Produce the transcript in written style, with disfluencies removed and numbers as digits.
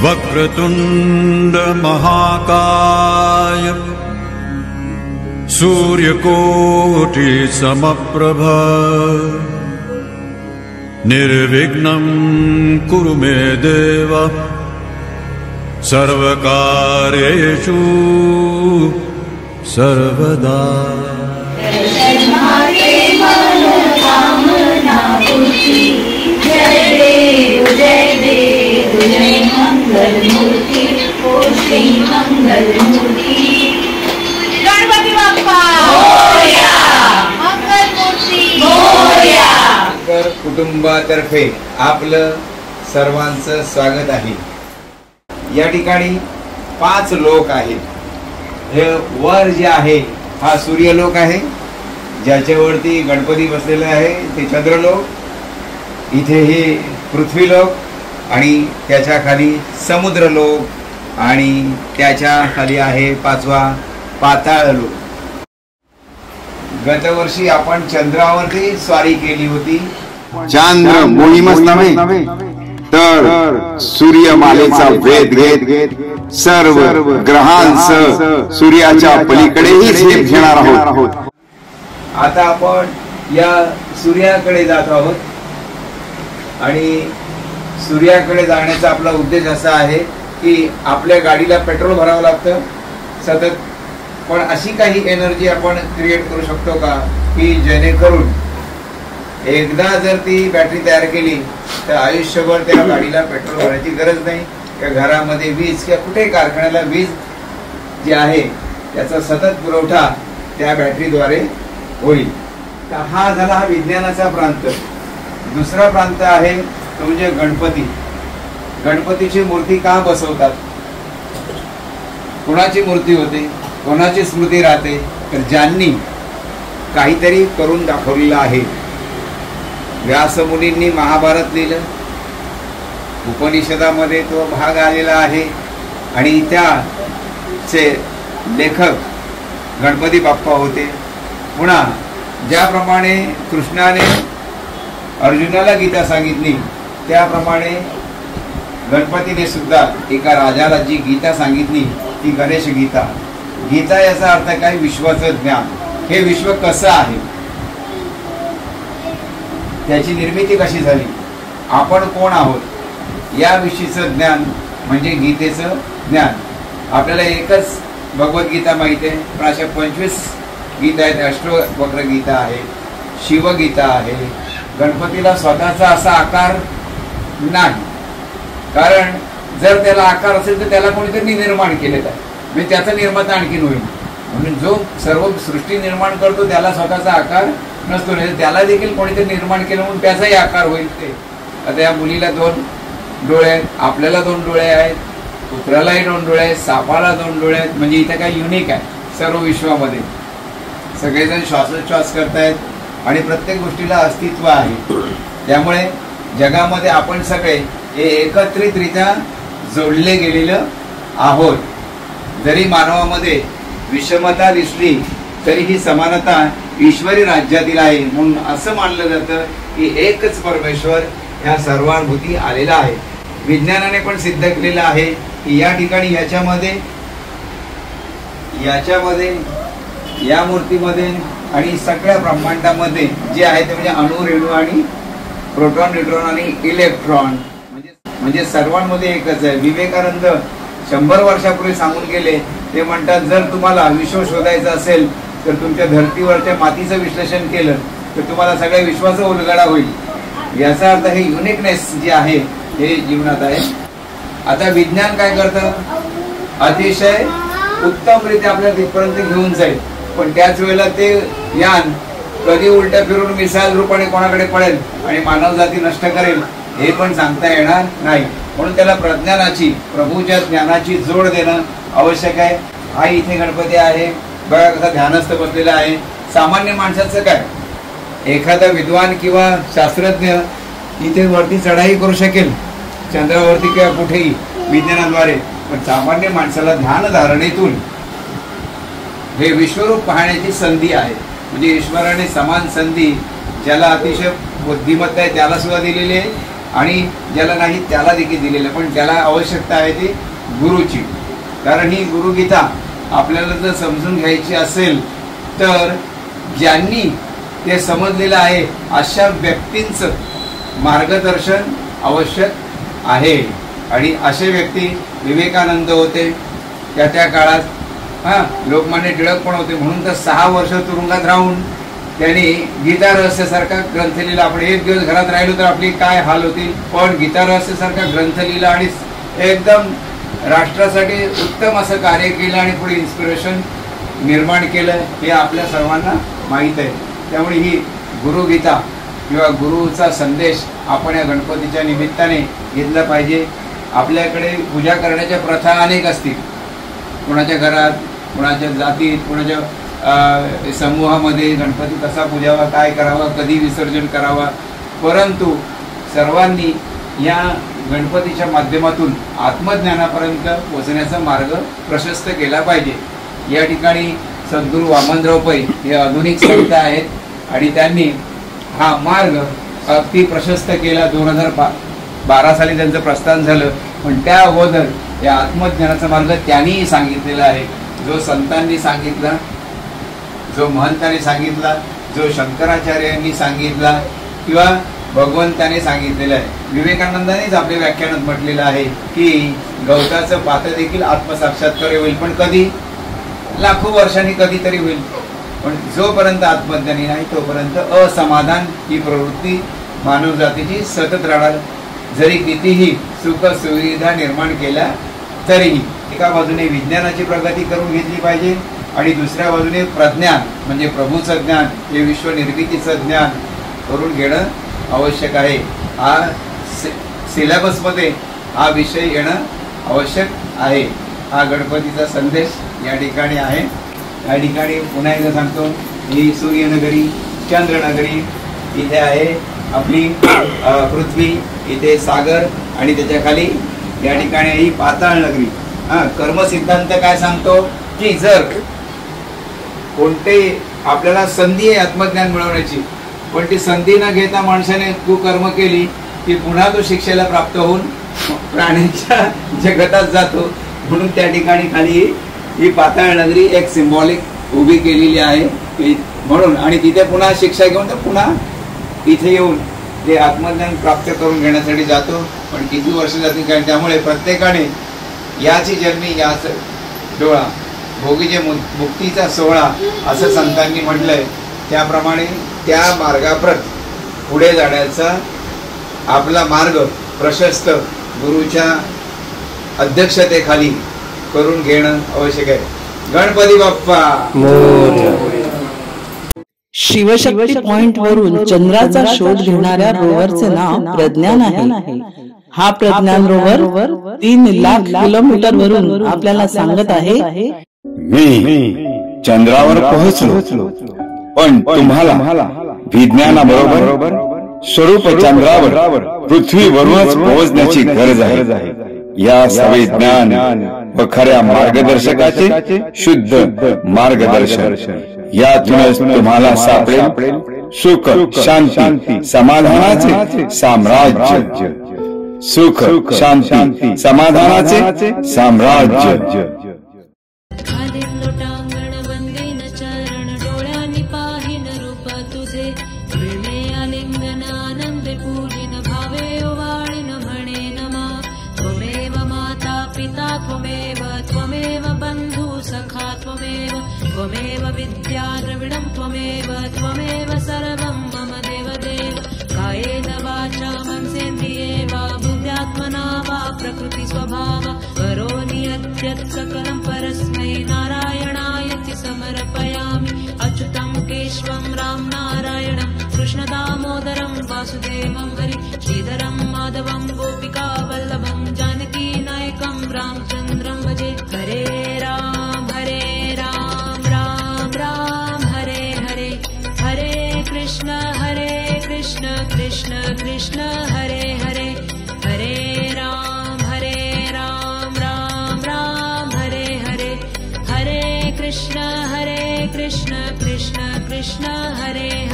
वक्रतुंड महाकाय सूर्यकोटि समप्रभ निर्विघ्नं कुरु मे देव सर्वकार्येषु सर्वदा। गणपती बाप्पा मोरया, मंगलमूर्ती मोरया। कुटुंबातर्फे आपलं सर्वांचं स्वागत आहे। या ठिकाणी 5 लोक आहेत। हे वर जे आहे हा सूर्यलोक आहे, ज्याच्यावरती गणपती बसलेला आहे ते चंद्रलोक, इथे हे पृथ्वीलोक आणि त्याच्या खाली समुद्रलोक आणि त्याच्या खाली आहे 5वा पाताळलोक। गतवर्षी आपण चंद्रावरती स्वारी केली होती। चांद्र मोहीमच नव्हे तर सूर्यमालेचा वेध घेत सर्व ग्रहांसह सूर्याच्या पलीकडेही झेप घेणार आहोत। आता आपण या सूर्याकडे जात आहोत आणि सूर्याकडे जाण्याचा आपला उद्देश असा आहे की आपल्या गाडीला पेट्रोल भरावं लागतं सतत, पण अशी काही एनर्जी आपण क्रिएट करू शकतो का की जेणेकरून एकदा जर ती बॅटरी तयार केली तर आयुष्यभर त्या गाडीला पेट्रोल भरायची गरज नाही, किंवा घरामध्ये वीज किंवा कुठे कारखान्याला वीज जी आहे त्याचा सतत पुरवठा त्या बॅटरीद्वारे होईल। तर हा झाला हा विज्ञानाचा प्रांत। दुसरा प्रांत आहे तो म्हणजे गणपती। गणपतीची मूर्ती का बसवतात, कोणाची मूर्ती होते, कोणाची स्मृती राहते, तर ज्यांनी काहीतरी करून दाखवलेलं आहे। व्यासमुनींनी महाभारत लिहिलं, उपनिषदामध्ये तो भाग आलेला आहे आणि त्याचे लेखक गणपती बाप्पा होते। पुन्हा ज्याप्रमाणे कृष्णाने अर्जुनाला गीता सांगितली त्याप्रमाणे गणपतीने सुद्धा एका राजाला जी गीता सांगितली ती गणेश गीता। गीता याचा अर्थ काय, विश्वाचं ज्ञान। हे विश्व कसं आहे, त्याची निर्मिती कशी झाली, आपण कोण आहोत याविषयीचं ज्ञान म्हणजे गीतेचं ज्ञान। आपल्याला एकच भगवद्गीता माहिती आहे, पण अशा 25 गीता आहेत। अष्टवक्र गीता आहे, शिवगीता आहे। गणपतीला स्वतःचा असा आकार नाही, कारण जर त्याला आकार असेल तर त्याला कोणीतरी निर्माण केलेला आहे, म्हणजे त्याचा निर्माता आणखीन होईल। म्हणून जो सर्व सृष्टी निर्माण करतो त्याला स्वतःचा आकार नसतो, नाही त्याला देखील कोणीतरी निर्माण केलं म्हणून त्याचाही आकार होईल। ते आता या मुलीला 2 डोळे आहेत, आपल्याला 2 डोळे आहेत, कुत्र्यालाही 2 डोळे आहेत, सापाला 2 डोळे आहेत, म्हणजे इथे काय युनिक आहे सर्व विश्वामध्ये। सगळेजण श्वासोच्छ्वास करतायत आणि प्रत्येक गोष्टीला अस्तित्व आहे। त्यामुळे जगामध्ये आपण सगळे हे एकत्रितरित्या जोडले गेलेलं आहोत। जरी मानवामध्ये विषमता दिसली तरी ही समानता ईश्वरी राज्यातील आहे, म्हणून असं मानलं जातं की एकच परमेश्वर ह्या सर्वांभूती आलेला आहे। विज्ञानाने पण सिद्ध केलेलं आहे की या ठिकाणी याच्यामध्ये या मूर्तीमध्ये आणि सगळ्या ब्रह्मांडामध्ये जे आहे ते म्हणजे अणु, रेणू आणि प्रोटॉन, न्यूट्रॉन आणि इलेक्ट्रॉन म्हणजे सर्वांमध्ये एकच आहे। विवेकानंद 100 वर्षापूर्वी सांगून गेले, ते म्हणतात जर तुम्हाला विश्व शोधायचं असेल तर तुमच्या धर्तीवरच्या मातीचं विश्लेषण केलं तर तुम्हाला सगळ्या विश्वाचा उलगडा होईल। याचा अर्थ हे युनिकनेस जे आहे हे जीवनात आहे। आता विज्ञान काय करतं, अतिशय उत्तमरित्या आपल्याला तिथपर्यंत घेऊन जाईल, पण त्याच वेळेला ते यान कधी उलट्या फिरून मिसाईल रूपाने कोणाकडे पडेल आणि मानवजाती नष्ट करेल हे पण सांगता येणार नाही। म्हणून त्याला प्रज्ञानाची, प्रभूच्या ज्ञानाची जोड देणं आवश्यक आहे। हा इथे गणपती आहे, बघा कसा ध्यानस्थ बसलेला आहे। सामान्य माणसाचं काय, एखादा विद्वान किंवा शास्त्रज्ञ इथे वरती चढाई करू शकेल चंद्रावरती किंवा कुठेही विज्ञानाद्वारे, पण सामान्य माणसाला ध्यान धारणेतून हे विश्वरूप पाहण्याची संधी आहे। म्हणजे ईश्वराने समान संधी ज्याला अतिशय बुद्धिमत्ता आहे त्याला सुद्धा दिलेली आहे आणि ज्याला नाही त्याला देखील दिलेलं, पण त्याला आवश्यकता आहे ती गुरुची. कारण ही गुरुगीता आपल्याला जर समजून घ्यायची असेल तर ज्यांनी ते समजलेलं आहे अशा व्यक्तींचं मार्गदर्शन आवश्यक आहे. आणि असे व्यक्ती विवेकानंद होते त्या काळात, लोकमान्य टिळक पण होते. म्हणून तर 6 वर्ष तुरुंगात राहून त्यांनी गीता रहस्यासारखा ग्रंथ लिहिला. आपण एक दिवस घरात राहिलो तर आपली काय हाल होतील, पण गीता रहस्यासारखा ग्रंथ लिहिला आणि एकदम राष्ट्रासाठी उत्तम असं कार्य केलं आणि पुढे इन्स्पिरेशन निर्माण केलं हे आपल्या सर्वांना माहीत आहे. त्यामुळे ही गुरुगीता किंवा गुरुचा संदेश आपण या गणपतीच्या निमित्ताने घेतला पाहिजे. आपल्याकडे पूजा करण्याच्या प्रथा अनेक असतील, कोणाच्या घरात, कोणाच्या जातीत, कोणाच्या समूहामध्ये गणपती कसा पूजावा, काय करावा, कधी विसर्जन करावा. परंतु सर्वांनी या गणपतीच्या माध्यमातून आत्मज्ञानापर्यंत पोहोचण्याचा मार्ग प्रशस्त केला पाहिजे. या ठिकाणी सद्गुरू वामनराव पै हे आधुनिक संत आहेत आणि त्यांनी हा मार्ग अगदी प्रशस्त केला. 2012 साली त्यांचं प्रस्थान झालं, पण त्या अगोदर या आत्मज्ञानाचा मार्ग त्यांनी सांगितलेला आहे. जो संतांनी सांगितला, जो महंतांनी सांगितला, जो शंकराचार्यांनी सांगितला किंवा भगवंताने सांगितलेलं आहे. विवेकानंदानेच आपल्या व्याख्यानात म्हटलेलं आहे की गवताचं पात देखील आत्मसाक्षात्कार होईल, पण कधी, लाखो वर्षांनी कधीतरी होईल. पण जोपर्यंत आत्मज्ञानी नाही तोपर्यंत असमाधान ही प्रवृत्ती मानव जातीची सतत राहणार. जरी कितीही सुख सुविधा निर्माण केल्या तरीही एका बाजूने विज्ञानाची प्रगती करून घेतली पाहिजे आणि दुसऱ्या बाजूने प्रज्ञान म्हणजे प्रभूचं ज्ञान, हे विश्व निर्मितीचं ज्ञान करून घेणं आवश्यक आहे. हा सिलेबसमध्ये हा विषय येणं आवश्यक आहे. हा गणपतीचा संदेश या ठिकाणी आहे. या ठिकाणी पुन्हा एकदा सांगतो, ही सूर्यनगरी, चंद्रनगरी, इथे आहे आपली पृथ्वी, इथे सागर आणि त्याच्या खाली या ठिकाणी ही पाताळ नगरी. कर्म सिद्धांत काय सांगतो की जर कोणते आपल्याला संधी आहे आत्मज्ञान मिळवण्याची, पण ती संधी न घेता माणसाने कुकर्म केली की पुन्हा तो शिक्षेला प्राप्त होऊन प्राण्यांच्या जगतात जातो. म्हणून त्या ठिकाणी खाली ही पाताळ नगरी एक सिम्बॉलिक उभी केलेली आहे म्हणून, आणि तिथे पुन्हा शिक्षा घेऊन तर पुन्हा इथे येऊन ते आत्मज्ञान प्राप्त करून घेण्यासाठी जातो. पण किती वर्ष जातील काय. त्यामुळे प्रत्येकाने याची जन्मी याच डोळा, भोगीचे मुक्तीचा सोहळा असं संतांनी म्हटलंय. त्याप्रमाणे त्या मार्गाप्रत पुढे जाण्याचा आपला मार्ग प्रशस्त गुरुच्या अध्यक्षतेखाली करून घेणं आवश्यक आहे. गणपती बाप्पा शिवशक्ती पॉइंट वरून चंद्राचा शोध घेणाऱ्या रोवरचे नाव प्रज्ञान आहे. हा प्रज्ञान रोवर 3 लाख किलोमीटर वरून आपल्याला सांगत आहे, मी चंद्रावर पोहोचलो, पण तुम्हाला विज्ञानाबरोबर स्वरूप चंद्रावर पृथ्वीवरूनच पोहोचण्याची गरज आहे. या सविज्ञान व खऱ्या मार्गदर्शकाचे शुद्ध मार्गदर्शन यातूनच तुम्हाला सापडेल सुख शांती समाधानाचे साम्राज्य. सुख शांती समाधानाचे साम्राज्य. त्वमेव विद्या द्रविडं त्वमेव सर्वं मम देवदेव. कायेन वाचा मनसेन्द्रिये वा बुद्ध्यात्मना वा प्रकृति स्वभाव करोमि यद्यत् सकलं परस्मै नारायणायति समर्पयामि. अच्युतं केशवं राम नारायणं कृष्णदामोदरं वासुदेवं हरि श्रीधरं माधवं गोपिका वल्लभं जानकी नायकं रामचन्द्रं भजे. हरे राम कृष्ण कृष्ण हरे हरे. हरे राम राम राम हरे हरे. हरे कृष्ण कृष्ण कृष्ण हरे हरे.